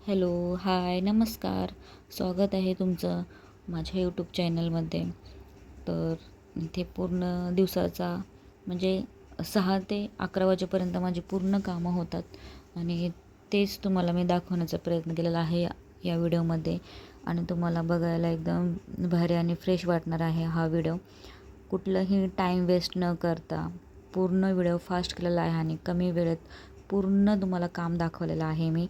Hello, हाय, नमस्कार. स्वागत आहे तुमचं माझ्या यूट्यूब चॅनलमध्ये. तर इथे पूर्ण दिवसाचा म्हणजे 6 ते 11 वाजेपर्यंत माझी पूर्ण कामं होतात आणि तेच तुम्हाला मी दाखवण्याचा प्रयत्न केलेला आहे या व्हिडिओमध्ये आणि तुम्हाला बघायला एकदम भारी आणि फ्रेश वाटणार आहे हा व्हिडिओ. कुठलंही टाईम वेस्ट न करता पूर्ण व्हिडिओ फास्ट केलेला आहे आणि कमी वेळेत पूर्ण तुम्हाला काम दाखवलेलं आहे मी.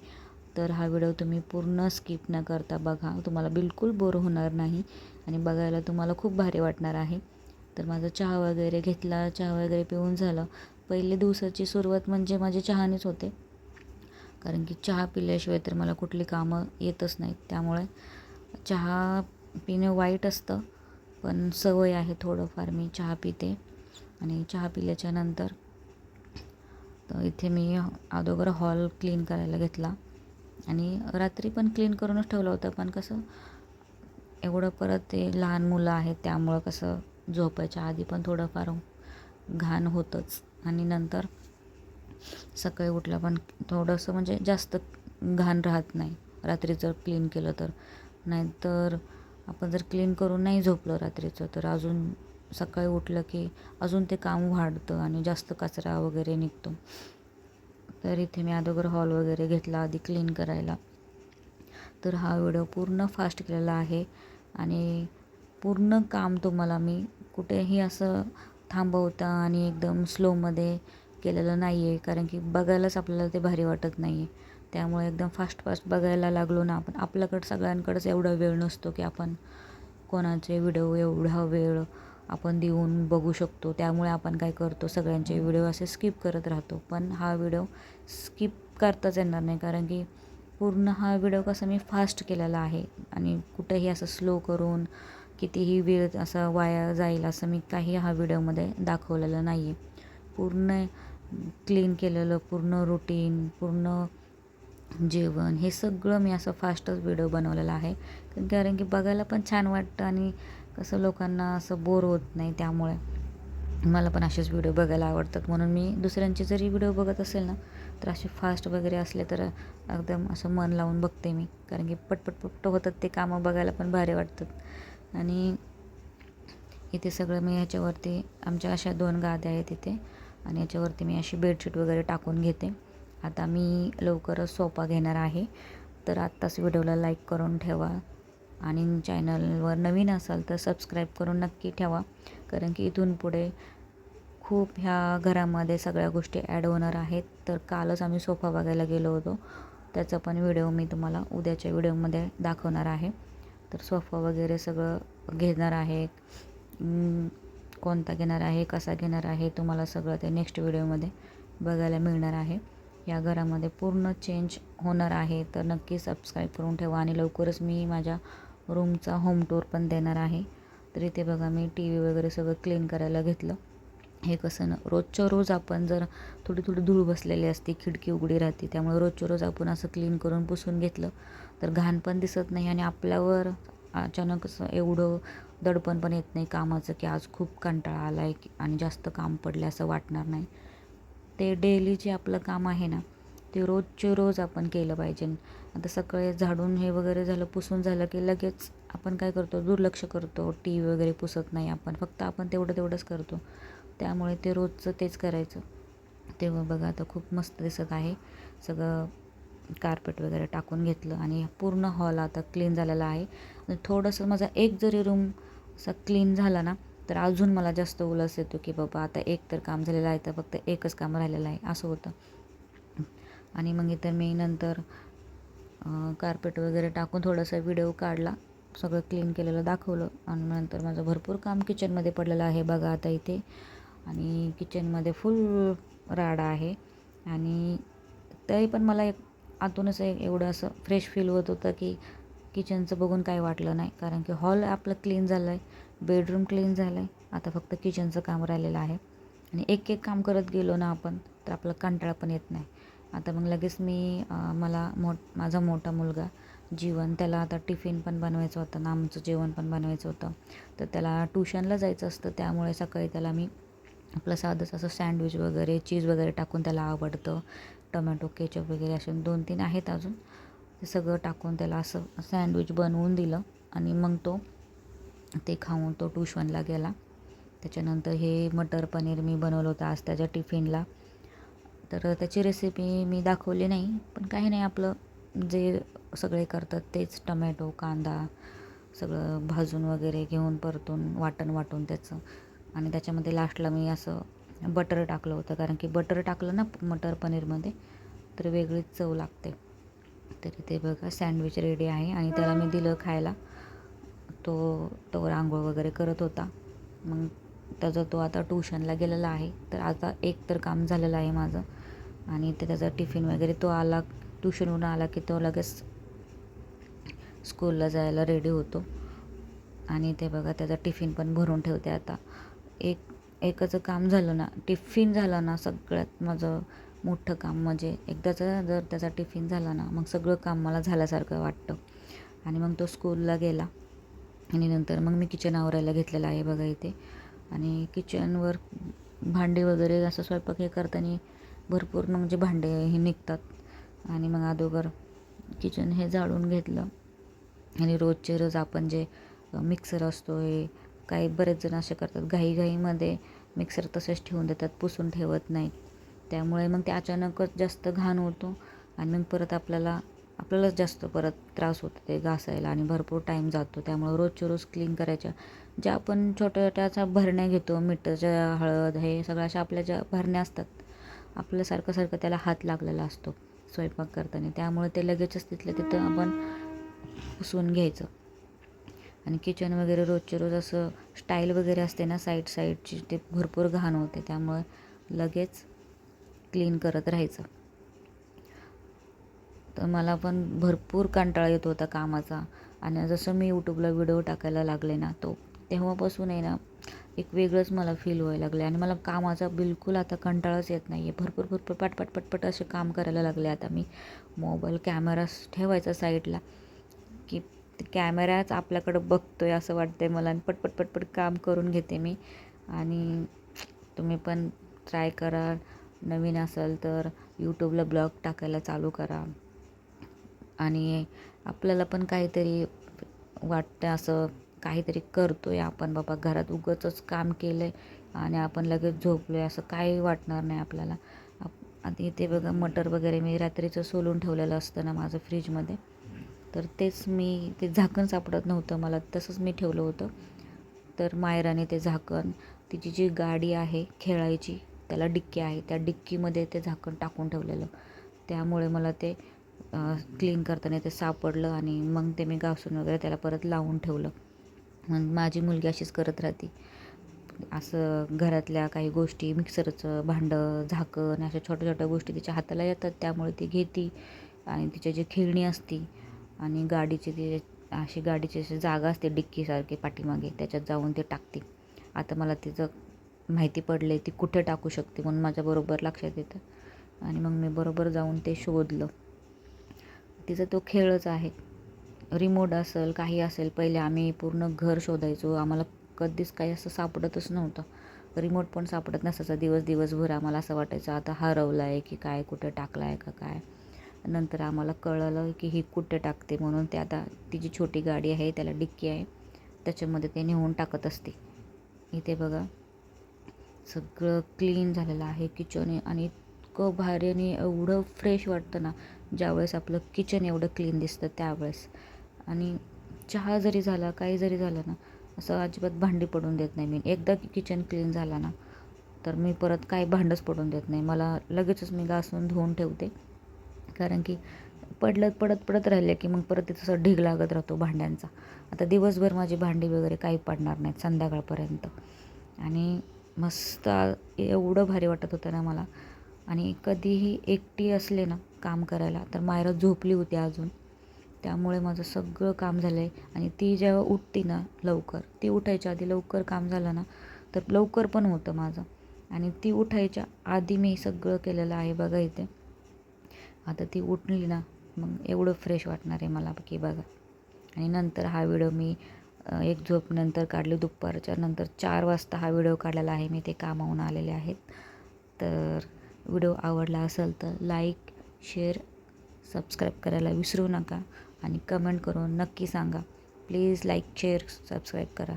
तर हा व्हिडिओ तुम्ही पूर्ण स्किप न करता बघा. तुम्हाला बिलकुल बोर होणार नाही आणि बघायला तुम्हाला खूप भारी वाटणार आहे. तर माझा चहा वगैरे घेतला, चहा वगैरे पिऊन झालं. पहिले दिवसाची सुरुवात म्हणजे माझी चहानेच होते, कारण की चहा पिल्याशिवाय तर मला कुठली कामं येतच नाहीत. त्यामुळे चहा पिणं वाईट असतं, पण सवय आहे थोडंफार मी चहा पिते. आणि चहा पिल्याच्या नंतर तर इथे मी अगोदर हॉल क्लीन करायला घेतला आणि रात्री पण क्लीन करूनच ठेवलं होतं, पण कसं एवढं परत ते लहान मुलं आहेत त्यामुळं कसं झोपायच्या आधी पण थोडंफार घाण होतंच आणि नंतर सकाळी उठलं पण थोडंसं म्हणजे जास्त घाण राहत नाही रात्री जर क्लीन केलं तर. नाहीतर आपण जर क्लीन करून नाही झोपलं रात्रीचं तर अजून सकाळी उठलं की अजून ते काम वाढतं आणि जास्त कचरा वगैरे निघतो. तर इथे मी अगोदर हॉल वगैरे घेतला आधी क्लीन करायला. तर हा व्हिडिओ पूर्ण फास्ट केलेला आहे आणि पूर्ण काम तुम्हाला मी कुठेही असं थांबवता आणि एकदम स्लोमध्ये केलेलं नाही आहे, कारण की बघायलाच आपल्याला ते भारी वाटत नाही आहे. त्यामुळे एकदम फास्ट बघायला लागलो ना आपण, आपल्याकडं सगळ्यांकडेच एवढा वेळ नसतो की आपण कोणाचे व्हिडिओ एवढा वेळ आपण देऊन बघू शकतो. त्यामुळे आपण काय करतो, सगळ्यांचे व्हिडिओ असे स्किप करत राहतो. पण हा व्हिडिओ स्किप करताच येणार नाही, कारण की पूर्ण हा व्हिडिओ कसा मी फास्ट केलेला आहे आणि कुठेही असं स्लो करून कितीही वेळ असा वाया जाईल असं मी काही हा व्हिडिओमध्ये दाखवलेलं नाही आहे. पूर्ण क्लीन केलेलं, पूर्ण रुटीन, पूर्ण जेवण हे सगळं मी असं फास्टच व्हिडिओ बनवलेला आहे, कारण की बघायला पण छान वाटतं आणि कसं लोकांना असं बोर होत नाही. त्यामुळे मला पण असेच व्हिडिओ बघायला आवडतात, म्हणून मी दुसऱ्यांचे जरी व्हिडिओ बघत असेल ना तर असे फास्ट वगैरे असले तर एकदम असं मन लावून बघते मी, कारण की पटपट होतात ते कामं, बघायला पण भारी वाटतात. आणि इथे सगळं मी ह्याच्यावरती आमच्या अशा 2 गाद्या आहेत इथे आणि याच्यावरती मी अशी बेडशीट वगैरे टाकून घेते. आता मी लवकरच सोफा घेणार आहे. तर आत्ताच व्हिडिओला लाईक करून ठेवा आणि चॅनलवर नवीन असाल तर सबस्क्राईब करून नक्की ठेवा, कारण की इथून पुढे खूप ह्या घरामध्ये सगळ्या गोष्टी ॲड होणार आहेत. तर कालच आम्ही सोफा बघायला गेलो होतो, त्याचा पण व्हिडिओ मी तुम्हाला उद्याच्या व्हिडिओमध्ये दाखवणार आहे. तर सोफा वगैरे सगळं घेणार आहे, कोणता घेणार आहे, कसा घेणार आहे, तुम्हाला सगळं ते नेक्स्ट व्हिडिओमध्ये बघायला मिळणार आहे. या घरामध्ये पूर्ण चेंज होणार आहे, तर नक्की सबस्क्राईब करून ठेवा आणि लवकरच मी माझ्या रूमचा होम टूर पण देणार आहे. तर इथे बघा मी टी व्ही वगैरे सगळं क्लीन करायला घेतलं. हे कसं ना, रोजच्या रोज आपण जर थोडी धूळ बसलेली असते, खिडकी उघडी राहते, त्यामुळे रोजच्या रोज आपण असं क्लीन करून पुसून घेतलं तर घाण पण दिसत नाही आणि आपल्यावर अचानक असं एवढं दडपण पण येत नाही कामाचं की आज खूप कंटाळा आला आहे आणि जास्त काम पडलं असं वाटणार नाही. ते डेली जे आपलं काम आहे ना ते रोजचे रोज आपण केलं पाहिजे. आता सकाळी झाडून हे वगैरे झालं, पुसून झालं की लगेच आपण काय करतो, दुर्लक्ष करतो, टी व्ही वगैरे पुसत नाही आपण, फक्त आपण तेवढंच करतो. त्यामुळे ते रोजचं तेच करायचं. तेव्हा बघा आता खूप मस्त दिसत आहे. सगळं कार्पेट वगैरे टाकून घेतलं आणि पूर्ण हॉल आता क्लीन झालेला आहे. थोडंसं माझा एक जरी रूम असा क्लीन झाला ना तर अजून मला जास्त उल्हास येतो की बाबा आता एक तर काम झालेलं आहे, तर फक्त एकच काम राहिलेलं आहे असं होतं. आणि मग इतर मी नंतर कार्पेट वगैरे टाकून थोडासा व्हिडिओ काढला, सगळं क्लीन केलेलं दाखवलं आणि नंतर माझं भरपूर काम किचनमध्ये पडलेलं आहे बघा आता इथे. आणि किचनमध्ये फुल राडा आहे आणि तरी पण मला एक आतूनच एवढं असं फ्रेश फील होत होतं की किचनचं बघून काय वाटलं नाही, कारण की हॉल आपलं क्लीन झालं आहे, बेडरूम क्लीन झालं आहे, आता फक्त किचनचं काम राहिलेलं आहे. आणि एक एक काम करत गेलो ना आपण तर आपलं कंटाळा पण येत नाही. आता मग लगेच मी मला माझा मोठा मुलगा जीवन, त्याला आता टिफिन पण बनवायचं होतं, आमचं जेवण पण बनवायचं होतं. तर त्याला ट्यूशनला जायचं असतं, त्यामुळे सकाळी त्याला मी आपलं साधंच असं सँडविच वगैरे चीज वगैरे टाकून त्याला आवडतं, टोमॅटो केचप वगैरे असे 2-3 आहेत अजून. ते सगळं टाकून त्याला असं सँडविच बनवून दिलं आणि मग तो ते खाऊन तो ट्यूशनला गेला. त्याच्यानंतर हे मटर पनीर मी बनवलं होतं आज त्याच्या टिफिनला. तर त्याची रेसिपी मी दाखवली नाही, पण काही नाही, आपलं जे सगळे करतात तेच, टमॅटो कांदा सगळं भाजून वगैरे घेऊन परतून वाटून त्याचं, आणि त्याच्यामध्ये लास्टला मी असं बटर टाकलं होतं, कारण की बटर टाकलं ना मटर पनीरमध्ये तर वेगळीच चव लागते. तर ते बघा सँडविच रेडी आहे आणि त्याला मी दिलं खायला. तो आंघोळ वगैरे करत होता. मग तो आता ट्यूशनला गेलेला आहे. तर आता एक तर काम झालेलं आहे माझं, आणि ते त्याचा टिफिन वगैरे तो आला, ट्यूशनवरून आला की तो लगेच स्कूलला जायला रेडी होतो. आणि ते बघा त्याचा टिफिन पण भरून ठेवते आता. एकाचं काम झालं ना, टिफिन झाला ना, सगळ्यात माझं मोठं काम म्हणजे एकदाचा जर त्याचा टिफिन झाला ना, मग सगळं काम मला झाल्यासारखं वाटतं. आणि मग तो स्कूलला गेला आणि नंतर मग मी किचन आवरायला घेतलेलं आहे बघा इथे. आणि किचनवर भांडे वगैरे असं स्वयंपाक हे करताना भरपूर म्हणजे भांडे हे निघतात. आणि मग अगोदर किचन हे झाडून घेतलं. आणि रोजचे रोज आपण जे मिक्सर असतो, हे काही बरेच जण असे करतात, घाईमध्ये मिक्सर तसेच ठेवून देतात, पुसून ठेवत नाहीत. त्यामुळे मग ते अचानकच जास्त घाण होतो आणि मग परत आपल्यालाच जास्त परत त्रास होतो ते घासायला आणि भरपूर टाईम जातो. त्यामुळे रोजच्या रोज क्लीन करायच्या. ज्या आपण छोट्या छोट्याचा भरण्या घेतो, मिठाच्या, हळद, हे सगळ्या अशा आपल्या ज्या भरण्या असतात, आपल्या सारखं त्याला हात लागलेला असतो स्वयंपाक करताना. त्यामुळे ते लगेचच तिथल्या तिथं आपण पुसून घ्यायचं. आणि किचन वगैरे रोजच्या रोज असं स्टाईल वगैरे असते ना साईडची, ते भरपूर घाण होते. त्यामुळे लगेच क्लीन करत राहायचं. तर मला पण भरपूर कंटाळा येत होता कामाचा. आणि जसं मी यूट्यूबला व्हिडिओ टाकायला लागले ना, तेव्हापासून आहे ना, एक वेगळंच मला फील व्हायला लागले. आणि मला कामाचा बिलकुल आता कंटाळाच येत नाही आहे. भरपूर पटपट असे काम करायला लागले आता मी. मोबाईल कॅमेरा ठेवायचा साईडला की कॅमेराच आपल्याकडं बघतोय असं वाटतंय मला, आणि पटपट काम करून घेते मी. आणि तुम्ही पण ट्राय करा, नवीन असाल तर यूट्यूबला ब्लॉग टाकायला चालू करा. आणि आपल्याला पण काहीतरी वाटतं, असं काहीतरी करतोय आपण बाबा, घरात उगाचच काम केलं आहे आणि आपण लगेच झोपलो आहे असं काही वाटणार नाही आपल्याला. आता इथे बघा मटर वगैरे मी रात्रीचं सोलून ठेवलेलं असतं ना माझं फ्रीजमध्ये, तर तेच मी, ते झाकण सापडत नव्हतं मला, तसंच मी ठेवलं होतं. तर मायराने ते झाकण, तिची जी गाडी आहे खेळायची, त्याला डिक्की आहे, त्या डिक्कीमध्ये ते झाकण टाकून ठेवलेलं. त्यामुळे मला ते क्लीन करताना ते सापडलं आणि मग ते मी घासून वगैरे त्याला परत लावून ठेवलं. मग माझी मुलगी अशीच करत राहते, असं घरातल्या काही गोष्टी, मिक्सरचं भांडं, झाकण, अशा छोट्या गोष्टी तिच्या हाताला येतात. त्यामुळे ती घेते आणि तिच्या जी खेळणी असती आणि गाडीची अशी जागा असते डिक्कीसारखी पाठीमागे, त्याच्यात जाऊन ते टाकते. आता मला तिचं माहिती पडले ती कुठे टाकू शकते, म्हणून माझ्या बरोबर लक्षात येतं आणि मग मी बरोबर जाऊन ते शोधलं. तिचा तो खेळच आहे. रिमोट असेल, काही असेल, पहिले आम्ही पूर्ण घर शोधायचो, आम्हाला कधीच काही असं सापडतच नव्हतं. रिमोट पण सापडत नसायचा दिवसभर. आम्हाला असं वाटायचं आता हरवला आहे की काय, कुठे टाकला आहे का काय. नंतर आम्हाला कळलं की ही कुठे टाकते, म्हणून ते आता तिची छोटी गाडी आहे, त्याला डिक्की आहे, त्याच्यामध्ये ते नेऊन टाकत असते. इथे बघा सगळं क्लीन झालेलं आहे किचन, आणि इतकं भारी आणि एवढं फ्रेश वाटतं ना ज्यावेळेस आपलं किचन एवढं क्लीन दिसतं त्यावेळेस. आणि चहा जरी झाला, काही जरी झालं ना, असं अजिबात भांडी पडून देत नाही मी. एकदा किचन क्लीन झाला ना तर मी परत काही भांडंच पडून देत नाही. मला लगेचच मी घासून धुवून ठेवते, कारण की पडत राहिले की मग परत ते तसं ढीग लागत राहतो भांड्यांचा. आता दिवसभर माझी भांडी वगैरे काही पडणार नाहीत संध्याकाळपर्यंत. आणि मस्त एवढं भारी वाटत होतं ना मला. आणि कधीही एकटी असले ना काम करायला, तर मायरा झोपली होती अजून, त्यामुळे माझं सगळं काम झालं आहे. आणि ती जेव्हा उठते ना लवकर, ती उठायच्या आधी लवकर काम झालं ना तर लवकर पण होतं माझं. आणि ती उठायच्या आधी मी सगळं केलेलं आहे बघा इथे. आता ती उठली ना मग एवढं फ्रेश वाटणार आहे मला की बघा. आणि नंतर हा व्हिडिओ मी एक झोप नंतर काढली, दुपारच्या नंतर 4 वाजता हा व्हिडिओ काढलेला आहे मी, ते कामावून आलेले आहेत. तर व्हिडिओ आवडला असेल तर लाईक, शेअर सबस्क्राईब करायला विसरू नका आणि कमेंट करून नक्की सांगा. प्लीज लाईक शेअर सबस्क्राईब करा.